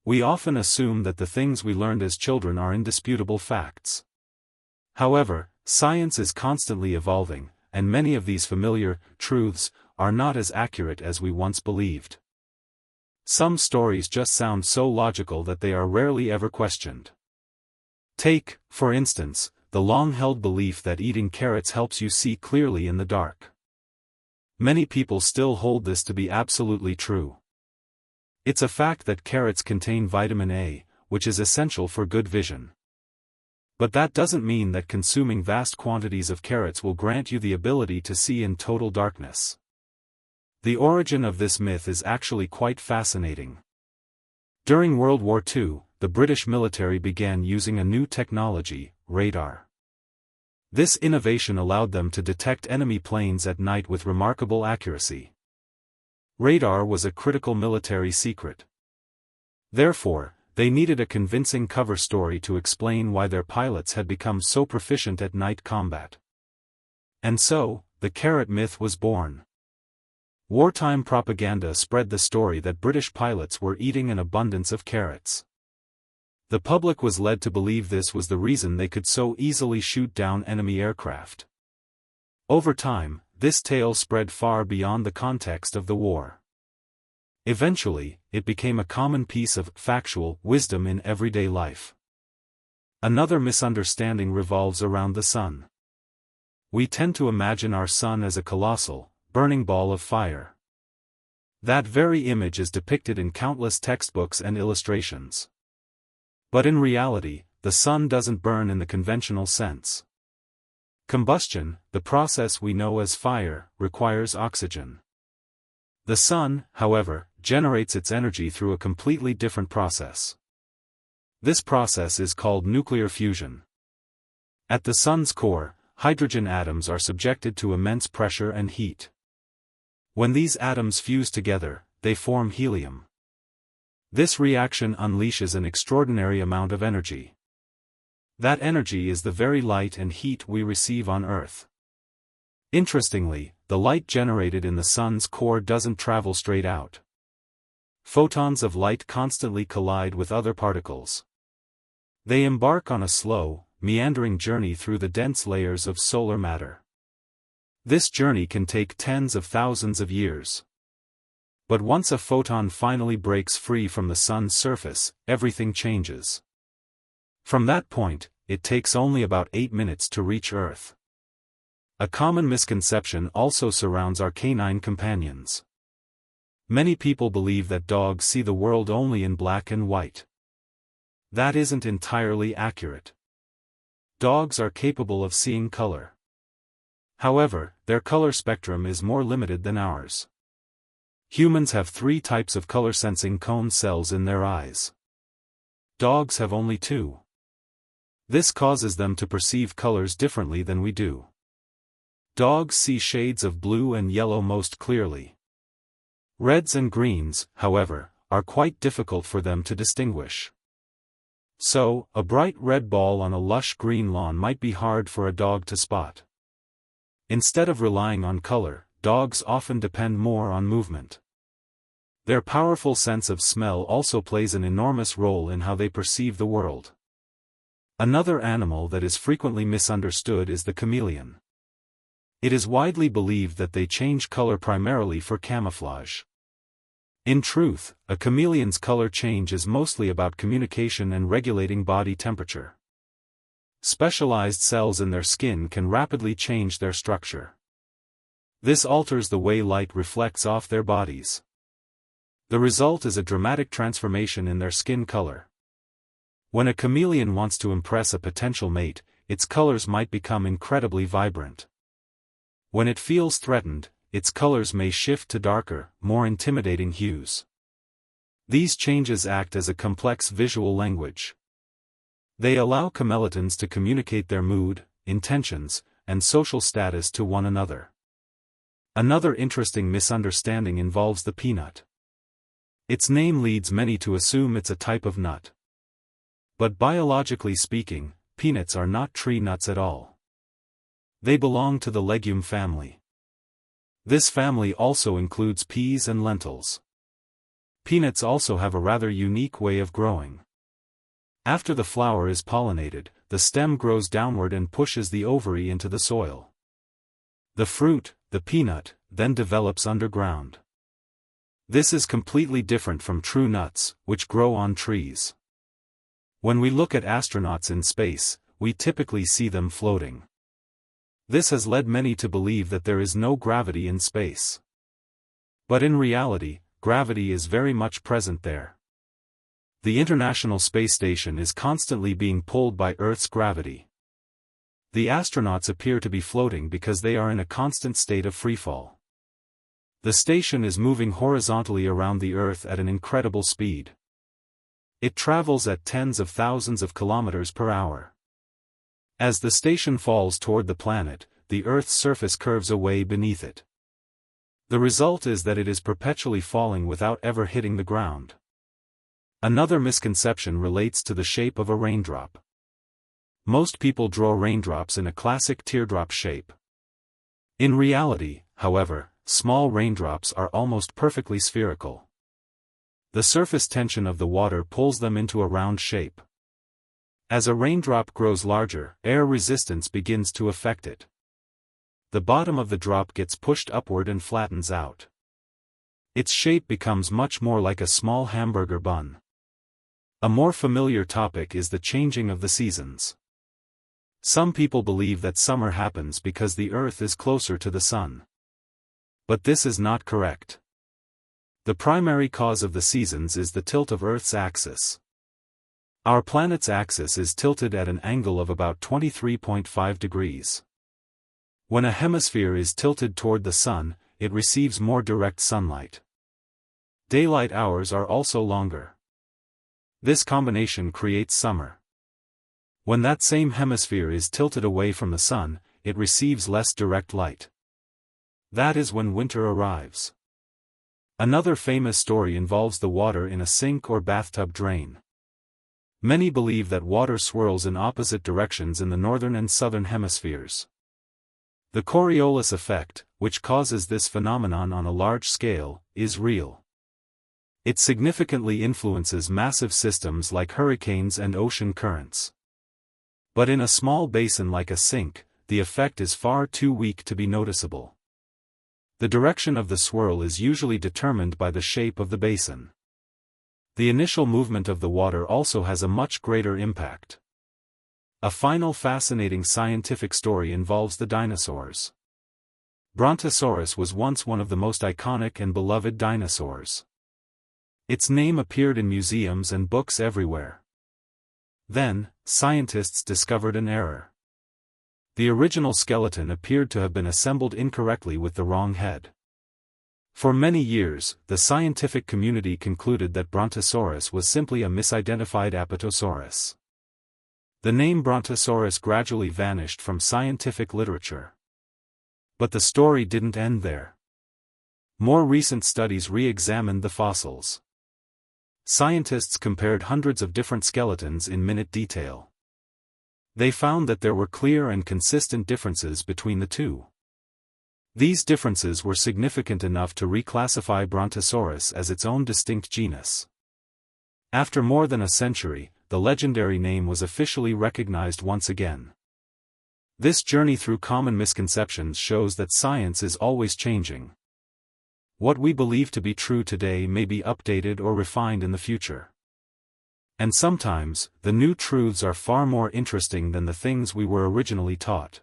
We often assume that the things we learned as children are indisputable facts. However, science is constantly evolving, and many of these familiar truths are not as accurate as we once believed. Some stories just sound so logical that they are rarely ever questioned. Take, for instance, the long-held belief that eating carrots helps you see clearly in the dark. Many people still hold this to be absolutely true. It's a fact that carrots contain vitamin A, which is essential for good vision. But that doesn't mean that consuming vast quantities of carrots will grant you the ability to see in total darkness. The origin of this myth is actually quite fascinating. During World War II, the British military began using a new technology, radar. This innovation allowed them to detect enemy planes at night with remarkable accuracy. Radar was a critical military secret. Therefore, they needed a convincing cover story to explain why their pilots had become so proficient at night combat. And so, the carrot myth was born. Wartime propaganda spread the story that British pilots were eating an abundance of carrots. The public was led to believe this was the reason they could so easily shoot down enemy aircraft. Over time, this tale spread far beyond the context of the war. Eventually, it became a common piece of factual wisdom in everyday life. Another misunderstanding revolves around the sun. We tend to imagine our sun as a colossal, burning ball of fire. That very image is depicted in countless textbooks and illustrations. But in reality, the sun doesn't burn in the conventional sense. Combustion, the process we know as fire, requires oxygen. The sun, however, generates its energy through a completely different process. This process is called nuclear fusion. At the sun's core, hydrogen atoms are subjected to immense pressure and heat. When these atoms fuse together, they form helium. This reaction unleashes an extraordinary amount of energy. That energy is the very light and heat we receive on Earth. Interestingly, the light generated in the sun's core doesn't travel straight out. Photons of light constantly collide with other particles. They embark on a slow, meandering journey through the dense layers of solar matter. This journey can take tens of thousands of years. But once a photon finally breaks free from the sun's surface, everything changes. From that point, it takes only about 8 minutes to reach Earth. A common misconception also surrounds our canine companions. Many people believe that dogs see the world only in black and white. That isn't entirely accurate. Dogs are capable of seeing color. However, their color spectrum is more limited than ours. Humans have 3 types of color-sensing cone cells in their eyes. Dogs have only 2. This causes them to perceive colors differently than we do. Dogs see shades of blue and yellow most clearly. Reds and greens, however, are quite difficult for them to distinguish. So, a bright red ball on a lush green lawn might be hard for a dog to spot. Instead of relying on color, dogs often depend more on movement. Their powerful sense of smell also plays an enormous role in how they perceive the world. Another animal that is frequently misunderstood is the chameleon. It is widely believed that they change color primarily for camouflage. In truth, a chameleon's color change is mostly about communication and regulating body temperature. Specialized cells in their skin can rapidly change their structure. This alters the way light reflects off their bodies. The result is a dramatic transformation in their skin color. When a chameleon wants to impress a potential mate, its colors might become incredibly vibrant. When it feels threatened, its colors may shift to darker, more intimidating hues. These changes act as a complex visual language. They allow chameleons to communicate their mood, intentions, and social status to one another. Another interesting misunderstanding involves the peanut. Its name leads many to assume it's a type of nut. But biologically speaking, peanuts are not tree nuts at all. They belong to the legume family. This family also includes peas and lentils. Peanuts also have a rather unique way of growing. After the flower is pollinated, the stem grows downward and pushes the ovary into the soil. The fruit, the peanut, then develops underground. This is completely different from true nuts, which grow on trees. When we look at astronauts in space, we typically see them floating. This has led many to believe that there is no gravity in space. But in reality, gravity is very much present there. The International Space Station is constantly being pulled by Earth's gravity. The astronauts appear to be floating because they are in a constant state of freefall. The station is moving horizontally around the Earth at an incredible speed. It travels at tens of thousands of kilometers per hour. As the station falls toward the planet, the Earth's surface curves away beneath it. The result is that it is perpetually falling without ever hitting the ground. Another misconception relates to the shape of a raindrop. Most people draw raindrops in a classic teardrop shape. In reality, however, small raindrops are almost perfectly spherical. The surface tension of the water pulls them into a round shape. As a raindrop grows larger, air resistance begins to affect it. The bottom of the drop gets pushed upward and flattens out. Its shape becomes much more like a small hamburger bun. A more familiar topic is the changing of the seasons. Some people believe that summer happens because the Earth is closer to the sun. But this is not correct. The primary cause of the seasons is the tilt of Earth's axis. Our planet's axis is tilted at an angle of about 23.5 degrees. When a hemisphere is tilted toward the sun, it receives more direct sunlight. Daylight hours are also longer. This combination creates summer. When that same hemisphere is tilted away from the sun, it receives less direct light. That is when winter arrives. Another famous story involves the water in a sink or bathtub drain. Many believe that water swirls in opposite directions in the northern and southern hemispheres. The Coriolis effect, which causes this phenomenon on a large scale, is real. It significantly influences massive systems like hurricanes and ocean currents. But in a small basin like a sink, the effect is far too weak to be noticeable. The direction of the swirl is usually determined by the shape of the basin. The initial movement of the water also has a much greater impact. A final fascinating scientific story involves the dinosaurs. Brontosaurus was once one of the most iconic and beloved dinosaurs. Its name appeared in museums and books everywhere. Then, scientists discovered an error. The original skeleton appeared to have been assembled incorrectly with the wrong head. For many years, the scientific community concluded that Brontosaurus was simply a misidentified Apatosaurus. The name Brontosaurus gradually vanished from scientific literature. But the story didn't end there. More recent studies re-examined the fossils. Scientists compared hundreds of different skeletons in minute detail. They found that there were clear and consistent differences between the two. These differences were significant enough to reclassify Brontosaurus as its own distinct genus. After more than a century, the legendary name was officially recognized once again. This journey through common misconceptions shows that science is always changing. What we believe to be true today may be updated or refined in the future. And sometimes, the new truths are far more interesting than the things we were originally taught.